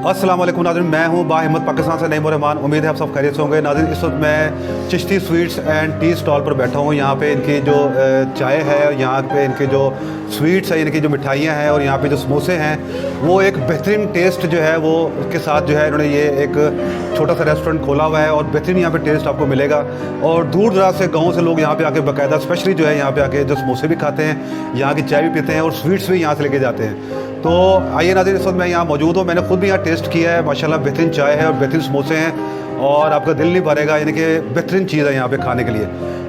अस्सलाम वालेकुम नाज़रीन, मैं हूं बाहिम्मत पाकिस्तान से नईम रहमान। उम्मीद है आप सब खैरियत से होंगे। नाज़रीन, इस वक्त मैं Chishti sweets and tea stall पर बैठा हूं। यहाँ पे इनकी जो चाय है, यहाँ पे इनके जो स्वीट्स है, इनकी जो मिठाइयाँ हैं और यहाँ पे जो समोसे हैं, वो एक बेहतरीन टेस्ट जो है वो उसके साथ जो है इन्होंने ये एक छोटा सा रेस्टोरेंट खोला हुआ है और बेहतरीन यहाँ पे टेस्ट आपको मिलेगा। और दूर दराज से गाँव से लोग यहाँ पे आके बाकायदा स्पेशली जो है यहाँ पे आके जो समोसे भी खाते हैं, यहाँ की चाय भी पीते हैं और स्वीट्स भी यहाँ से लेके जाते हैं। तो आइए नाज़रीन, इस वक्त मैं यहाँ मौजूद हूँ। मैंने खुद भी यहाँ टेस्ट किया है। माशाल्लाह बेहतरीन चाय है और बेहतरीन समोसे हैं और आपका दिल नहीं भरेगा, यानी कि बेहतरीन चीज़ है यहाँ पे खाने के लिए।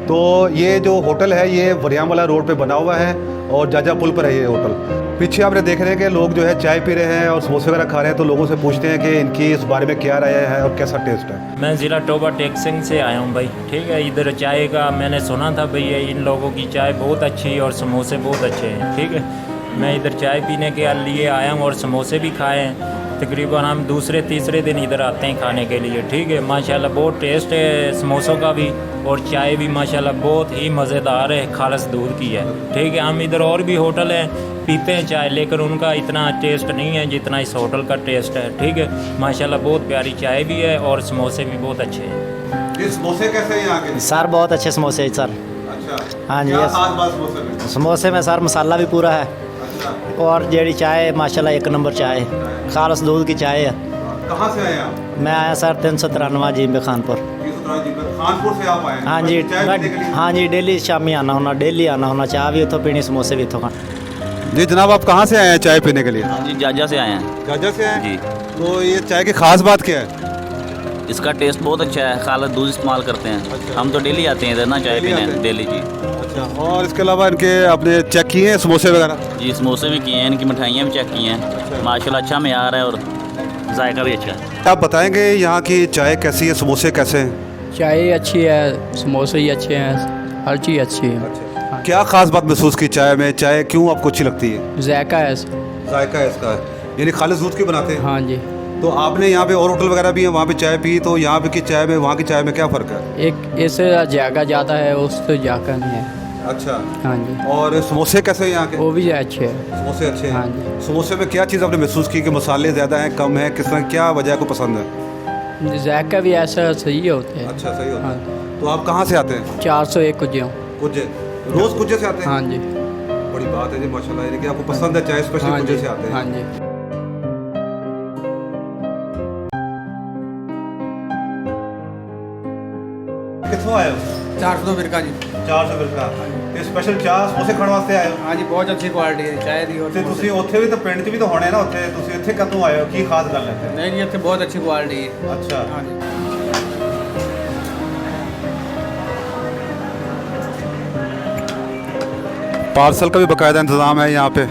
तो ये जो होटल है ये वरियामवाला रोड पे बना हुआ है और जाजा पुल पर है ये होटल। पीछे आपने देख रहे हैं कि लोग जो है चाय पी रहे हैं और समोसे वगैरह खा रहे हैं। तो लोगों से पूछते हैं कि इनकी इस बारे में क्या राय है और कैसा टेस्ट है। मैं ज़िला टोबा टेक्सिंग से आया हूँ भाई, ठीक है। इधर चाय का मैंने सुना था भैया, इन लोगों की चाय बहुत अच्छी है और समोसे बहुत अच्छे हैं, ठीक है। मैं इधर चाय पीने के लिए आया हूँ और समोसे भी खाए हैं। तकरीबन हम दूसरे तीसरे दिन इधर आते हैं खाने के लिए, ठीक है। माशाल्लाह बहुत टेस्ट है समोसों का भी और चाय भी माशाल्लाह बहुत ही मज़ेदार है, खालस दूध की है, ठीक है। हम इधर और भी होटल हैं पीते हैं चाय, लेकिन उनका इतना टेस्ट नहीं है जितना इस होटल का टेस्ट है, ठीक है। माशाल्लाह बहुत प्यारी चाय भी है और समोसे भी बहुत अच्छे हैं। ये समोसे कैसे हैं यहाँ के? सर बहुत अच्छे समोसे हैं सर। अच्छा, हाँ जी, क्या यस। खास बात समोसे में? समोसे में सर मसाला भी पूरा है अच्छा, और जेडी चाय माशाल्लाह एक नंबर चाय है, खालस दूध की चाय है। कहाँ से आए आप? मैं आया सर 393 जिम्बे खानपुर। खानपुर से आप आए? हाँ जी, चाय पीने के लिए? हाँ जी, डेली शामी आना होना, डेली आना होना, चाय भी इतों पीनी, समोसे भी इतों खाना। जी जनाब, आप कहाँ से आए हैं चाय पीने के लिए? हाँ जी, जाजा से आए हैं जाजा से आए जी। तो ये चाय की खास बात क्या है? इसका टेस्ट बहुत अच्छा है, खालस दूध इस्तेमाल करते हैं। अच्छा। हम तो डेली आते हैं इधर ना चाय डेली आते पीने, हैं? डेली जी। अच्छा, और इसके अलावा इनके आपने चेक किए हैं समोसे वगैरह? जी समोसे भी किए हैं, इनकी मिठाइयाँ भी चेक की हैं। माशाल्लाह अच्छा मयार है और जायका भी अच्छा है। आप बताएंगे यहाँ की चाय कैसी है, समोसे कैसे हैं? चाय अच्छी है, समोसे ही अच्छे हैं, हर चीज़ अच्छी है। क्या खास बात महसूस की चाय में? चाय क्यों आपको अच्छी लगती है? जायका है। जायका है इसका, यानी खालिश दूध की बनाते हैं? हाँ जी। तो आपने यहाँ पे और होटल वगैरह भी है, वहाँ पे चाय पी, तो यहाँ पे की चाय में वहाँ की चाय में क्या फ़र्क है? एक इससे जायका ज़्यादा है, उससे जायका नहीं है। अच्छा, हाँ जी। और समोसे कैसे हैं यहाँ के? वो भी अच्छे है। समोसे अच्छे हैं? हाँ जी। समोसे में क्या चीज़ आपने महसूस की कि मसाले ज़्यादा हैं, कम हैं, किस तरह, क्या वजह को पसंद है? जायका भी ऐसा सही होते हैं। अच्छा, सही होता हाँ। है। तो आप कहाँ से आते हैं? 401 कुछ हूँ। कुजे, रोज़ कुजे से आते हैं? हाँ जी। बड़ी बात है जी, माशाल्लाह, यानी कि आपको पसंद है चाय, स्पेशली हाँ कुजे जी। से आते हैं। हाँ जी। कितों आए हो? 400 बिरका जी। 400 बिरका ਤੇ ਸਪੈਸ਼ਲ ਚਾਹ ਸਮੋਸੇ ਖਾਣ ਵਾਸਤੇ ਆਏ ਹੋ? हाँ जी, बहुत अच्छी क्वालिटी है चाय दी। और ਤੇ ਤੁਸੀਂ ਉੱਥੇ ਵੀ ਤਾਂ ਪਿੰਡ 'ਚ ਵੀ ਤਾਂ ਹੋਣੇ ਨਾ, ਉੱਥੇ ਤੁਸੀਂ ਇੱਥੇ ਕਦੋਂ ਆਏ ਹੋ? ਕੀ ਖਾਸ ਗੱਲ ਹੈ ਇੱਥੇ? नहीं जी, इतने बहुत अच्छी क्वालिटी है। अच्छा, हाँ जी। पार्सल का भी बाकायदा इंतज़ाम है यहाँ पे,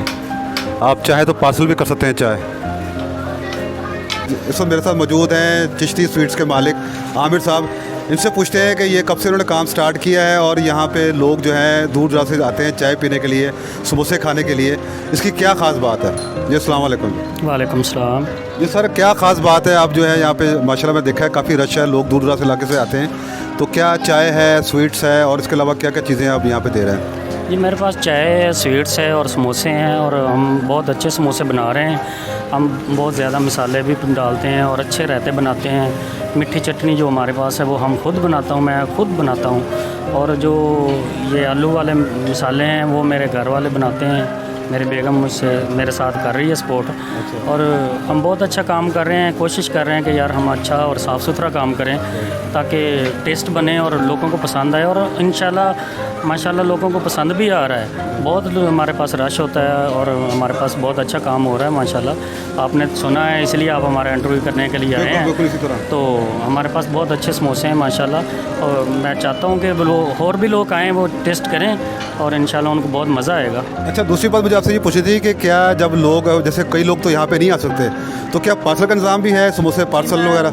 आप चाहे तो पार्सल भी कर सकते हैं चाय। इस वक्त मेरे साथ मौजूद हैं चिश्ती स्वीट्स के मालिक आमिर साहब। इनसे पूछते हैं कि ये कब से उन्होंने काम स्टार्ट किया है और यहाँ पे लोग जो हैं दूर दराज से आते हैं चाय पीने के लिए, समोसे खाने के लिए, इसकी क्या ख़ास बात है? जी अस्सलाम वालेकुम। वालेकुम सलाम। जी सर, क्या ख़ास बात है? आप जो है यहाँ पे माशाल्लाह मैं देखा है काफ़ी रश है, लोग दूर दराज इलाके से आते हैं, तो क्या चाय है, स्वीट्स है और इसके अलावा क्या क्या चीज़ें आप यहाँ पे दे रहे हैं? जी मेरे पास चाय है, स्वीट्स है और समोसे हैं और हम बहुत अच्छे समोसे बना रहे हैं। हम बहुत ज़्यादा मसाले भी डालते हैं और अच्छे रहते बनाते हैं। मीठी चटनी जो हमारे पास है वो हम खुद बनाता हूँ, मैं खुद बनाता हूँ। और जो ये आलू वाले मसाले हैं वो मेरे घर वाले बनाते हैं, मेरी बेगम मुझसे मेरे साथ कर रही है सपोर्ट। और हम बहुत अच्छा काम कर रहे हैं, कोशिश कर रहे हैं कि यार हम अच्छा और साफ़ सुथरा काम करें ताकि टेस्ट बने और लोगों को पसंद आए। और इंशाल्लाह माशाल्लाह लोगों को पसंद भी आ रहा है। बहुत हमारे पास रश होता है और हमारे पास बहुत अच्छा काम हो रहा है माशाल्लाह। आपने सुना है इसलिए आप हमारा इंटरव्यू करने के लिए आए बिल्कुल इसी हैं। तरह। तो हमारे पास बहुत अच्छे समोसे हैं माशाल्लाह और मैं चाहता हूँ कि और भी लोग आएँ, वो टेस्ट करें और इंशाल्लाह उनको बहुत मज़ा आएगा। अच्छा, दूसरी बात मुझे आपसे ये पूछी थी कि क्या जब लोग, जैसे कई लोग तो यहाँ पे नहीं आ सकते, तो क्या पार्सल का इंतज़ाम भी है, समोसे पार्सल वगैरह?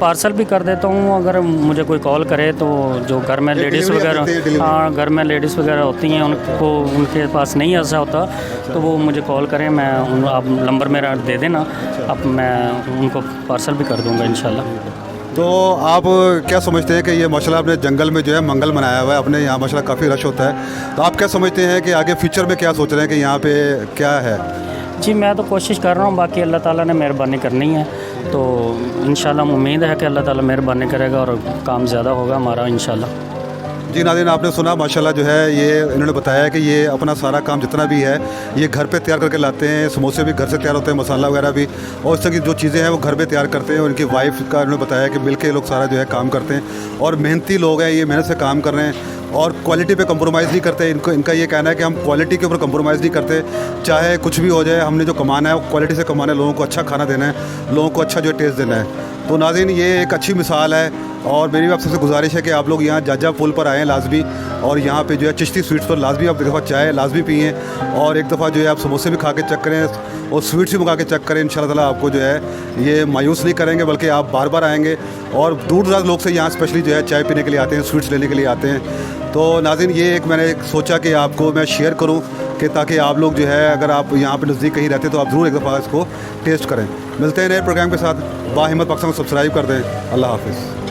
पार्सल भी कर देता हूँ, अगर मुझे कोई कॉल करे तो। जो घर में लेडीज़ डिलीवरी आप देते हैं, वगैरह, डिलीवरी? हाँ घर में लेडीज़ वगैरह होती हैं, उनको उनके पास नहीं ऐसा होता तो वो मुझे कॉल करें, मैं आप नंबर मेरा दे देना, अब मैं उनको पार्सल भी कर दूँगा इंशाल्लाह। तो आप क्या समझते हैं कि ये माशाल्लाह आपने जंगल में जो है मंगल मनाया हुआ है, अपने यहाँ माशाल्लाह काफ़ी रश होता है, तो आप क्या समझते हैं कि आगे फ्यूचर में क्या सोच रहे हैं कि यहाँ पे क्या है? जी मैं तो कोशिश कर रहा हूँ, बाकी अल्लाह ताला ने मेहरबानी करनी है, तो इंशाल्लाह उम्मीद है कि अल्लाह ताला मेहरबानी करेगा और काम ज़्यादा होगा हमारा इंशाल्लाह। जी नाज़रीन, आपने सुना माशाल्लाह जो है ये इन्होंने बताया कि ये अपना सारा काम जितना भी है ये घर पे तैयार करके लाते हैं। समोसे भी घर से तैयार होते हैं, मसाला वगैरह भी, और इस तरह की जो चीज़ें हैं वो घर पे तैयार करते हैं। और इनकी वाइफ का इन्होंने बताया कि मिलके ये लोग सारा जो है काम करते हैं और मेहनती लोग हैं, ये मेहनत से काम कर रहे हैं और क्वालिटी पे कंप्रोमाइज़ नहीं करते। इनका ये कहना है कि हम क्वालिटी के ऊपर कंप्रोमाइज़ नहीं करते, चाहे कुछ भी हो जाए, हमने जो कमाना है वो क्वालिटी से कमाना है, लोगों को अच्छा खाना देना है, लोगों को अच्छा जो टेस्ट देना है। तो नाज़रीन ये एक अच्छी मिसाल है और मेरी भी आप सबसे गुजारिश है कि आप लोग यहाँ जाजा पुल पर आएँ लाजमी, और यहाँ पे जो है चिश्ती स्वीट्स पर लाजमी आप एक दफ़ा चाय लाजमी पिएँ और एक दफ़ा जो है आप समोसे भी खा के चेक करें और स्वीट्स भी मंगा के चेक करें। इंशाल्लाह ताला आपको जो है ये मायूस नहीं करेंगे, बल्कि आप बार बार आएँगे। और दूर दराज लोग से यहाँ स्पेशली जो है चाय पीने के लिए आते हैं, स्वीट्स लेने के लिए आते हैं। तो नाज़रीन ये एक मैंने सोचा कि आपको मैं शेयर करूँ कि ताकि आप लोग जो है अगर आप यहाँ पे नज़दीक कहीं रहते तो आप ज़रूर एक दफ़ा इसको टेस्ट करें। मिलते हैं नए प्रोग्राम के साथ। बाहिम्मत पाकिस्तान को सब्सक्राइब कर दें। अल्लाह हाफ़िज़।